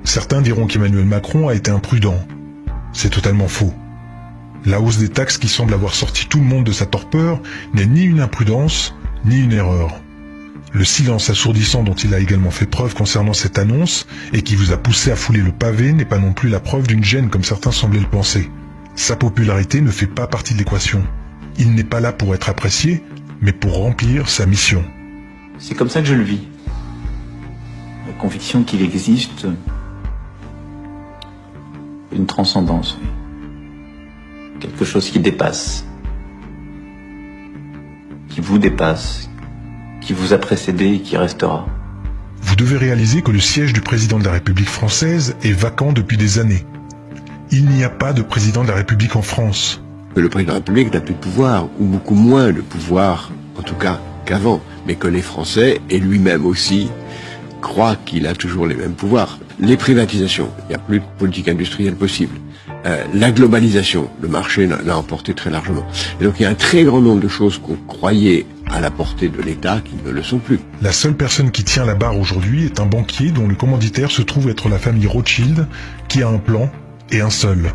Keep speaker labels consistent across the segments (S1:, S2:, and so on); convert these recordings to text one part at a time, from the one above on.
S1: Certains diront qu'Emmanuel Macron a été imprudent. C'est totalement faux. La hausse des taxes qui semble avoir sorti tout le monde de sa torpeur n'est ni une imprudence, ni une erreur. Le silence assourdissant dont il a également fait preuve concernant cette annonce et qui vous a poussé à fouler le pavé n'est pas non plus la preuve d'une gêne comme certains semblaient le penser. Sa popularité ne fait pas partie de l'équation. Il n'est pas là pour être apprécié, mais pour remplir sa mission.
S2: C'est comme ça que je le vis. La conviction qu'il existe une transcendance, oui. Quelque chose qui dépasse, qui vous dépasse, qui vous a précédé et qui restera.
S1: Vous devez réaliser que le siège du président de la République française est vacant depuis des années. Il n'y a pas de président de la République en France.
S3: Le président de la République n'a plus de pouvoir, ou beaucoup moins de pouvoir, en tout cas qu'avant, mais que les Français, et lui-même aussi, croient qu'il a toujours les mêmes pouvoirs. Les privatisations, il n'y a plus de politique industrielle possible. La globalisation, le marché l'a emporté très largement. Et donc il y a un très grand nombre de choses qu'on croyait à la portée de l'État qui ne le sont plus.
S1: La seule personne qui tient la barre aujourd'hui est un banquier dont le commanditaire se trouve être la famille Rothschild, qui a un plan, et un seul.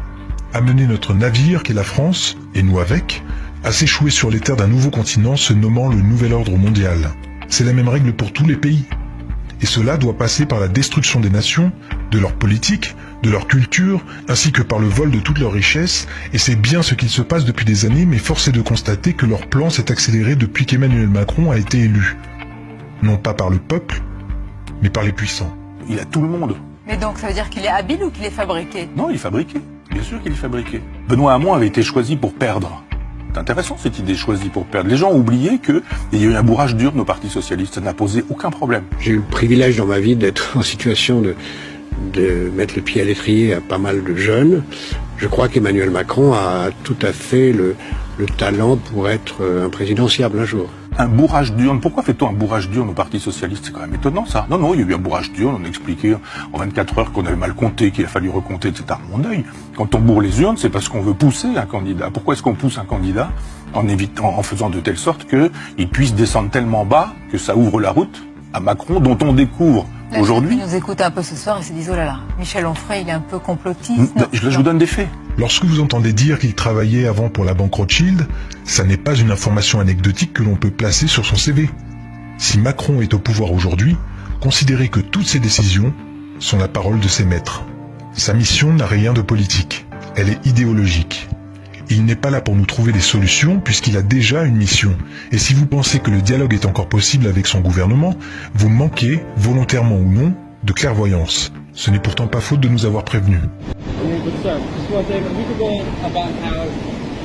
S1: Amener notre navire, qu'est la France, et nous avec, à s'échouer sur les terres d'un nouveau continent se nommant le Nouvel Ordre Mondial. C'est la même règle pour tous les pays. Et cela doit passer par la destruction des nations, de leur politique, de leur culture, ainsi que par le vol de toutes leurs richesses, et c'est bien ce qu'il se passe depuis des années, mais force est de constater que leur plan s'est accéléré depuis qu'Emmanuel Macron a été élu. Non pas par le peuple, mais par les puissants.
S4: Il a tout le monde.
S5: Mais donc ça veut dire qu'il est habile ou qu'il est fabriqué?
S4: Non, il est fabriqué. Bien sûr qu'il est fabriqué. Benoît Hamon avait été choisi pour perdre. C'est intéressant cette idée choisie pour perdre. Les gens ont oublié qu'il y a eu un bourrage dur de nos partis socialistes. Ça n'a posé aucun problème.
S3: J'ai eu le privilège dans ma vie d'être en situation de mettre le pied à l'étrier à pas mal de jeunes. Je crois qu'Emmanuel Macron a tout à fait le talent pour être un présidentiable un jour.
S4: Un bourrage d'urne. Pourquoi fait-on un bourrage d'urne au Parti Socialiste? C'est quand même étonnant, ça. Non, il y a eu un bourrage d'urne. On a expliqué en 24 heures qu'on avait mal compté, qu'il a fallu recompter, etc. Mon deuil. Quand on bourre les urnes, c'est parce qu'on veut pousser un candidat. Pourquoi est-ce qu'on pousse un candidat? En faisant de telle sorte qu'il puisse descendre tellement bas que ça ouvre la route à Macron, dont on découvre aujourd'hui.
S5: Ils nous écoutent un peu ce soir et se disent, oh là là, Michel Onfray, il est un peu complotiste.
S4: Je vous donne des faits.
S1: Lorsque vous entendez dire qu'il travaillait avant pour la banque Rothschild, ça n'est pas une information anecdotique que l'on peut placer sur son CV. Si Macron est au pouvoir aujourd'hui, considérez que toutes ses décisions sont la parole de ses maîtres. Sa mission n'a rien de politique, elle est idéologique. Il n'est pas là pour nous trouver des solutions puisqu'il a déjà une mission. Et si vous pensez que le dialogue est encore possible avec son gouvernement, vous manquez, volontairement ou non, de clairvoyance. Ce n'est pourtant pas faute de nous avoir prévenus.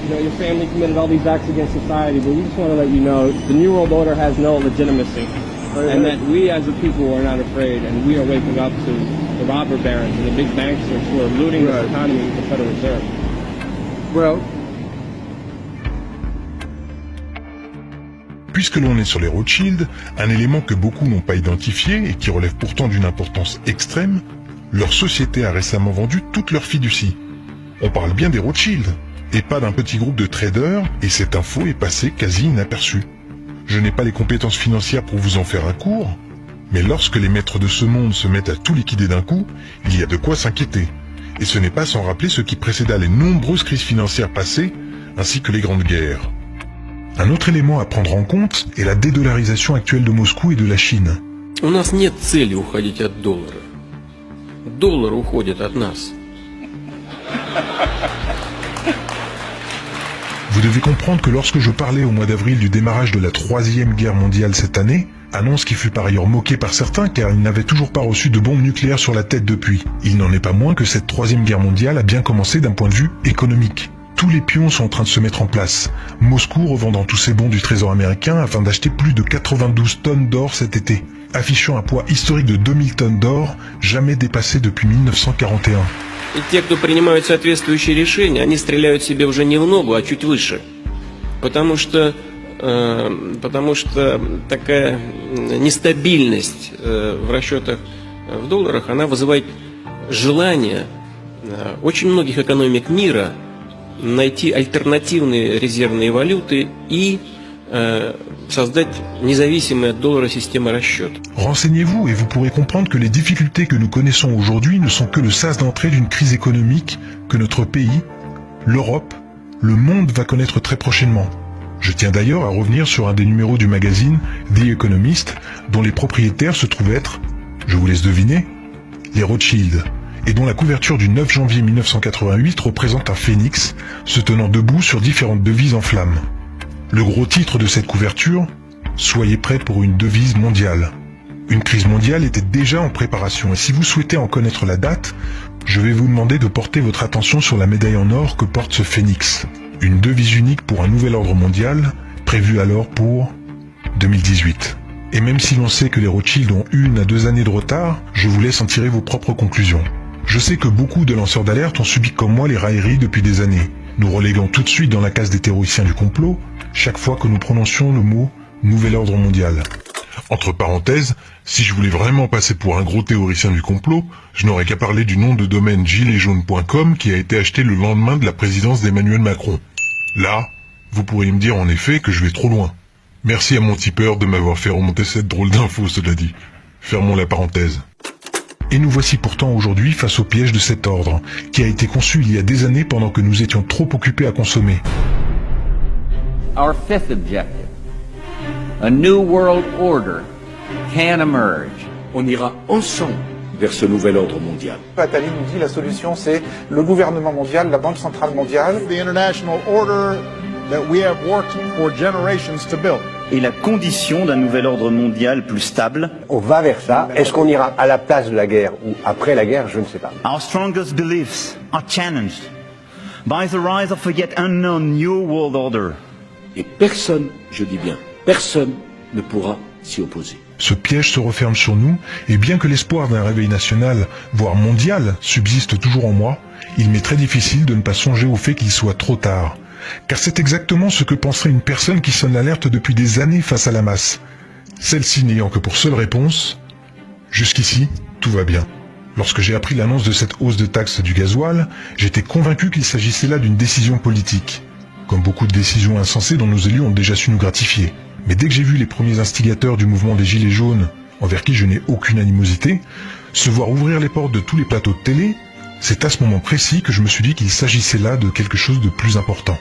S6: Your family committed all these acts against society, but we just want to let you know the New World Order has no legitimacy, and that we as a people are not afraid, and we are waking up to the robber barons and the big banksters who are looting this economy with the Federal Reserve.
S3: Well,
S1: puisque l'on est sur les Rothschild, un élément que beaucoup n'ont pas identifié et qui relève pourtant d'une importance extrême, leur société a récemment vendu toutes leurs fiducies. On parle bien des Rothschild, et pas d'un petit groupe de traders, et cette info est passée quasi inaperçue. Je n'ai pas les compétences financières pour vous en faire un cours, mais lorsque les maîtres de ce monde se mettent à tout liquider d'un coup, il y a de quoi s'inquiéter. Et ce n'est pas sans rappeler ce qui précéda les nombreuses crises financières passées, ainsi que les grandes guerres. Un autre élément à prendre en compte est la dédollarisation actuelle de Moscou et de la Chine.
S7: У нас нет цели уходить от доллара. Доллар уходит от нас.
S1: Vous devez comprendre que lorsque je parlais au mois d'avril du démarrage de la Troisième Guerre mondiale cette année, annonce qui fut par ailleurs moquée par certains car ils n'avaient toujours pas reçu de bombes nucléaires sur la tête depuis, il n'en est pas moins que cette Troisième Guerre mondiale a bien commencé d'un point de vue économique. Tous les pions sont en train de se mettre en place. Moscou revendant tous ses bons du Trésor américain afin d'acheter plus de 92 tonnes d'or cet été, affichant un poids historique de 2000 tonnes d'or, jamais dépassé depuis 1941.
S7: И те, кто принимают соответствующие решения, они стреляют себе уже не в ногу, а чуть выше. Потому что такая нестабильность в расчетах в долларах, она вызывает желание очень многих экономик мира найти альтернативные резервные валюты и создать независимые от доллара системы расчета.
S1: Renseignez-vous et vous pourrez comprendre que les difficultés que nous connaissons aujourd'hui ne sont que le sas d'entrée d'une crise économique que notre pays, l'Europe, le monde va connaître très prochainement. Je tiens d'ailleurs à revenir sur un des numéros du magazine The Economist, dont les propriétaires se trouvent être, je vous laisse deviner, les Rothschild, et dont la couverture du 9 janvier 1988 représente un phénix se tenant debout sur différentes devises en flammes. Le gros titre de cette couverture, soyez prêts pour une devise mondiale. Une crise mondiale était déjà en préparation et si vous souhaitez en connaître la date, je vais vous demander de porter votre attention sur la médaille en or que porte ce phénix. Une devise unique pour un nouvel ordre mondial, prévu alors pour 2018. Et même si l'on sait que les Rothschild ont 1 à 2 années de retard, je vous laisse en tirer vos propres conclusions. Je sais que beaucoup de lanceurs d'alerte ont subi comme moi les railleries depuis des années, nous reléguant tout de suite dans la case des théoriciens du complot, chaque fois que nous prononcions le mot « nouvel ordre mondial ». Entre parenthèses, si je voulais vraiment passer pour un gros théoricien du complot, je n'aurais qu'à parler du nom de domaine giletsjaunes.com qui a été acheté le lendemain de la présidence d'Emmanuel Macron. Là, vous pourriez me dire en effet que je vais trop loin. Merci à mon tipeur de m'avoir fait remonter cette drôle d'info, cela dit. Fermons la parenthèse. Et nous voici pourtant aujourd'hui face au piège de cet ordre, qui a été conçu il y a des années pendant que nous étions trop occupés à consommer.
S8: Our fifth objective, a new world order can emerge.
S9: On ira ensemble vers ce nouvel ordre mondial.
S10: Attali nous dit la solution c'est le gouvernement mondial, la Banque centrale mondiale.
S11: The international order that we have worked for generations to build.
S12: Et la condition d'un nouvel ordre mondial plus stable.
S13: On va vers ça. Est-ce qu'on ira à la place de la guerre ou après la guerre? Je ne sais pas.
S12: Our strongest beliefs are challenged by the rise of a yet unknown new world order.
S9: Et personne, je dis bien, personne ne pourra s'y opposer.
S1: Ce piège se referme sur nous, et bien que l'espoir d'un réveil national, voire mondial, subsiste toujours en moi, il m'est très difficile de ne pas songer au fait qu'il soit trop tard. Car c'est exactement ce que penserait une personne qui sonne l'alerte depuis des années face à la masse. Celle-ci n'ayant que pour seule réponse « Jusqu'ici, tout va bien ». Lorsque j'ai appris l'annonce de cette hausse de taxe du gasoil, j'étais convaincu qu'il s'agissait là d'une décision politique. Comme beaucoup de décisions insensées dont nos élus ont déjà su nous gratifier. Mais dès que j'ai vu les premiers instigateurs du mouvement des Gilets jaunes, envers qui je n'ai aucune animosité, se voir ouvrir les portes de tous les plateaux de télé, c'est à ce moment précis que je me suis dit qu'il s'agissait là de quelque chose de plus important.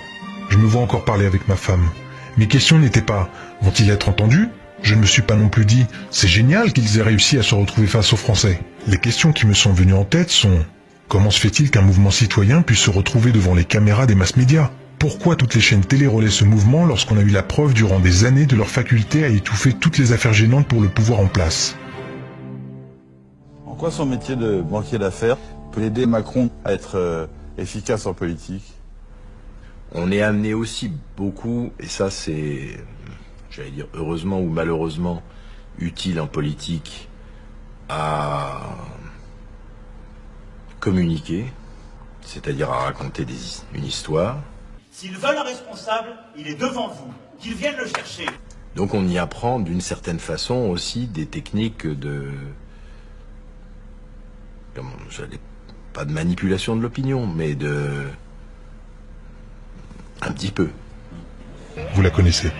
S1: Je me vois encore parler avec ma femme. Mes questions n'étaient pas « vont-ils être entendus ?» Je ne me suis pas non plus dit « c'est génial qu'ils aient réussi à se retrouver face aux Français ». Les questions qui me sont venues en tête sont « comment se fait-il qu'un mouvement citoyen puisse se retrouver devant les caméras des masses médias ?» Pourquoi toutes les chaînes télé relaient ce mouvement lorsqu'on a eu la preuve durant des années de leur faculté à étouffer toutes les affaires gênantes pour le pouvoir en place?
S14: En quoi son métier de banquier d'affaires peut aider Macron à être efficace en politique?
S15: On est amené aussi beaucoup, et ça c'est, j'allais dire heureusement ou malheureusement, utile en politique, à communiquer, c'est-à-dire à raconter une histoire.
S12: S'ils veulent un responsable, il est devant vous. Qu'ils viennent le chercher.
S15: Donc on y apprend d'une certaine façon aussi des techniques de... pas de manipulation de l'opinion, mais de... un petit peu.
S1: Vous la connaissez.